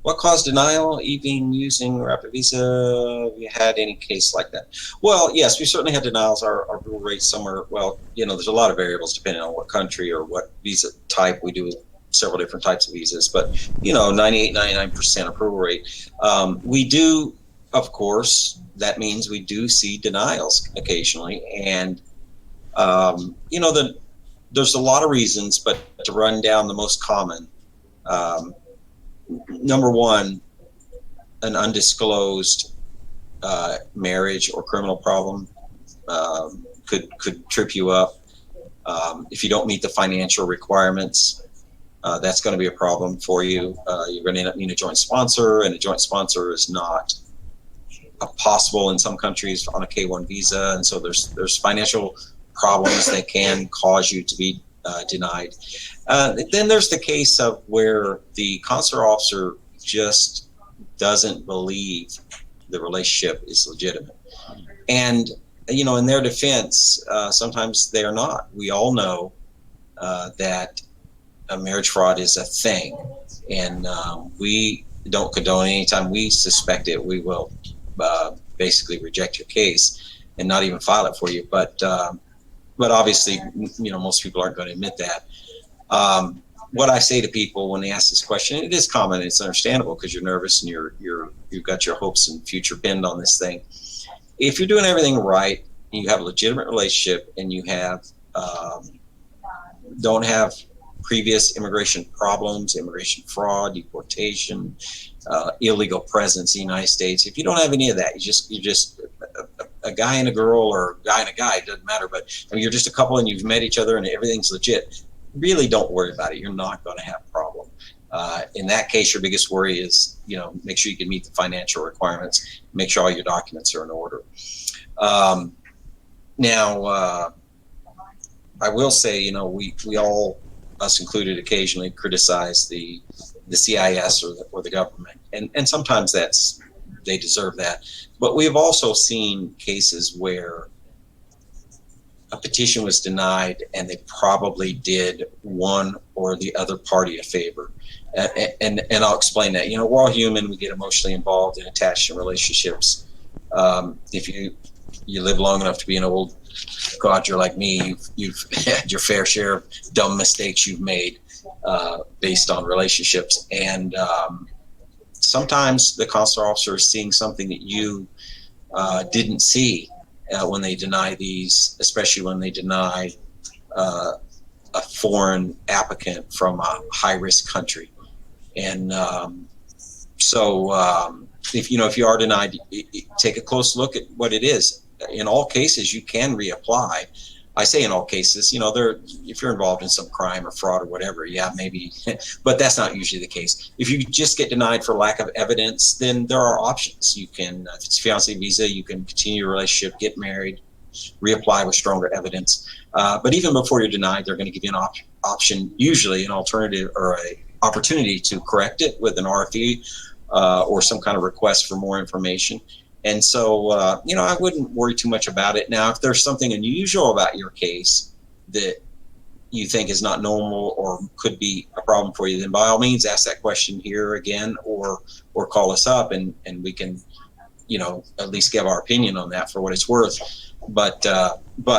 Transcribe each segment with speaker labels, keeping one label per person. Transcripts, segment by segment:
Speaker 1: What caused denial even using RapidVisa? Have you had any case like that? Well, yes, we certainly had denials. Our approval rate somewhere, well, there's a lot of variables depending on what country or what visa type. We do several different types of visas, but 98, 99% approval rate. We do, of course, that means we do see denials occasionally. And, there's a lot of reasons, but to run down the most common, number one, an undisclosed marriage or criminal problem could trip you up. If you don't meet the financial requirements, that's going to be a problem for you. You're going to end up needing a joint sponsor, and a joint sponsor is not possible in some countries on a K-1 visa, and so there's financial problems that can cause you to be denied. Then there's the case of where the consular officer just doesn't believe the relationship is legitimate. And, in their defense, sometimes they're not. We all know that a marriage fraud is a thing. And we don't condone it. Anytime we suspect it, we will basically reject your case and not even file it for you. But obviously, most people aren't going to admit that. What I say to people when they ask this question, it is common, it's understandable because you're nervous and you've got your hopes and future pinned on this thing. If you're doing everything right, you have a legitimate relationship, and you have don't have previous immigration problems, immigration fraud, deportation, illegal presence in the United States. If you don't have any of that, you're just a guy and a girl, or a guy and a guy, it doesn't matter, but you're just a couple and you've met each other and everything's legit, really don't worry about it. You're not going to have a problem. In that case, your biggest worry is, make sure you can meet the financial requirements, make sure all your documents are in order. Now, I will say, we all, us included, occasionally criticize the CIS or the government, and sometimes they deserve that. But we have also seen cases where a petition was denied and they probably did one or the other party a favor. And I'll explain that. We're all human. We get emotionally involved and attached in relationships. If you live long enough to be an old codger like me, you've had your fair share of dumb mistakes you've made based on relationships. And sometimes the consular officer is seeing something that you didn't see when they deny these, especially when they deny a foreign applicant from a high-risk country. And if you are denied, take a close look at what it is. In all cases, you can reapply. I say in all cases, if you're involved in some crime or fraud or whatever, yeah, maybe, but that's not usually the case. If you just get denied for lack of evidence, then there are options. You can, if it's a fiancé visa, you can continue your relationship, get married, reapply with stronger evidence. But even before you're denied, they're going to give you an option, usually an alternative or a opportunity to correct it with an RFE or some kind of request for more information. And so, I wouldn't worry too much about it. Now, if there's something unusual about your case that you think is not normal or could be a problem for you, then by all means ask that question here again, or call us up and we can, at least give our opinion on that for what it's worth. But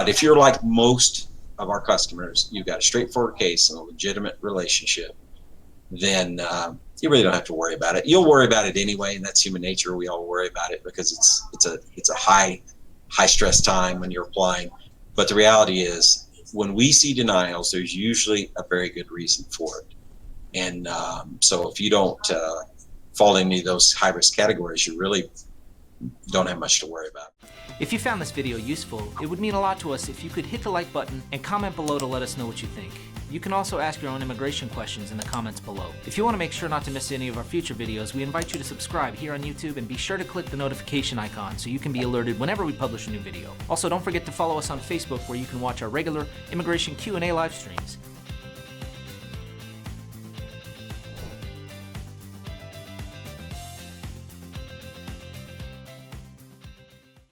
Speaker 1: if you're like most of our customers, you've got a straightforward case and a legitimate relationship, then you really don't have to worry about it. You'll worry about it anyway, and that's human nature. We all worry about it because it's a high stress time when you're applying. But the reality is, when we see denials, there's usually a very good reason for it. And so if you don't fall into any of those high risk categories, you really don't have much to worry about.
Speaker 2: If you found this video useful, it would mean a lot to us if you could hit the like button and comment below to let us know what you think. You can also ask your own immigration questions in the comments below. If you want to make sure not to miss any of our future videos, we invite you to subscribe here on YouTube and be sure to click the notification icon so you can be alerted whenever we publish a new video. Also, don't forget to follow us on Facebook, where you can watch our regular immigration Q&A live streams.